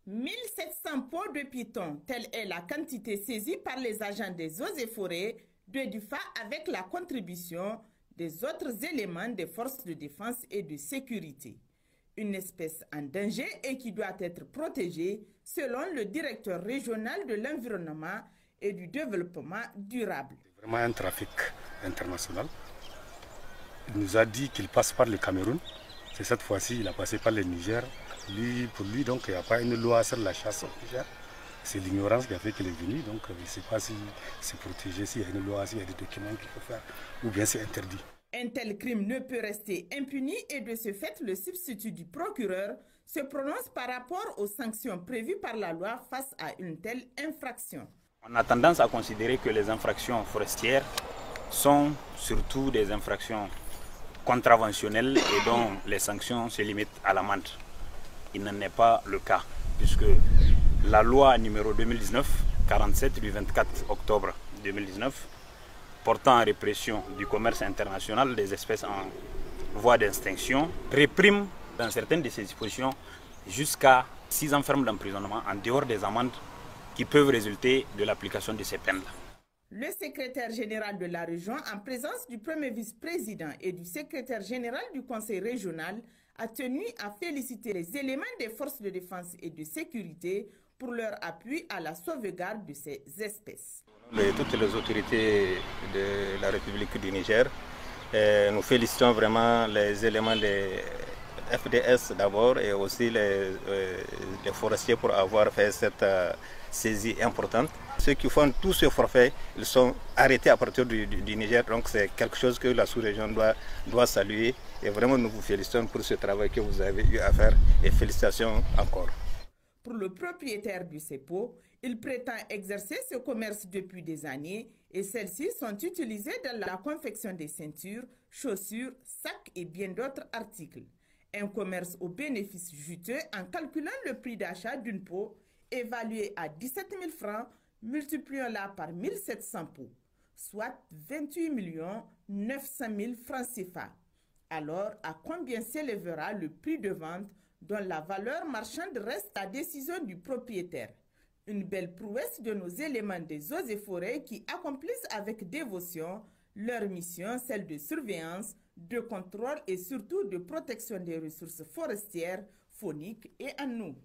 1700 pots de python, telle est la quantité saisie par les agents des eaux et forêts de Dufa avec la contribution des autres éléments des forces de défense et de sécurité. Une espèce en danger et qui doit être protégée selon le directeur régional de l'environnement et du développement durable. C'est vraiment un trafic international. Il nous a dit qu'il passe par le Cameroun. C'est cette fois-ci, il a passé par le Niger. Pour lui, donc, il n'y a pas une loi sur la chasse au Niger. C'est l'ignorance qui a fait qu'il est venu. Donc, il ne sait pas si c'est protégé, s'il y a une loi, s'il y a des documents qu'il faut faire, ou bien c'est interdit. Un tel crime ne peut rester impuni et de ce fait, le substitut du procureur se prononce par rapport aux sanctions prévues par la loi face à une telle infraction. On a tendance à considérer que les infractions forestières sont surtout des infractions contraventionnelles et dont les sanctions se limitent à l'amende. Il n'en est pas le cas, puisque la loi numéro 2019-47 du 24 octobre 2019 portant en répression du commerce international des espèces en voie d'extinction réprime dans certaines de ces dispositions jusqu'à 6 ans ferme d'emprisonnement en dehors des amendes qui peuvent résulter de l'application de ces peines-là. Le secrétaire général de la région, en présence du premier vice-président et du secrétaire général du conseil régional, a tenu à féliciter les éléments des forces de défense et de sécurité pour leur appui à la sauvegarde de ces espèces. Toutes les autorités de la République du Niger, nous félicitons vraiment les éléments des FDS d'abord et aussi les forestiers pour avoir fait cette saisie importante. Ceux qui font tout ce forfait, ils sont arrêtés à partir du Niger, donc c'est quelque chose que la sous-région doit saluer. Et vraiment, nous vous félicitons pour ce travail que vous avez eu à faire et félicitations encore. Pour le propriétaire du CEPO, il prétend exercer ce commerce depuis des années et celles-ci sont utilisées dans la confection des ceintures, chaussures, sacs et bien d'autres articles. Un commerce au bénéfice juteux en calculant le prix d'achat d'une peau évalué à 17 000 francs, multiplions-la par 1700 pots, soit 28 900 000 francs CFA. Alors, à combien s'élèvera le prix de vente dont la valeur marchande reste à décision du propriétaire? Une belle prouesse de nos éléments des eaux et forêts qui accomplissent avec dévotion leur mission, celle de surveillance, de contrôle et surtout de protection des ressources forestières, fauniques et en eau.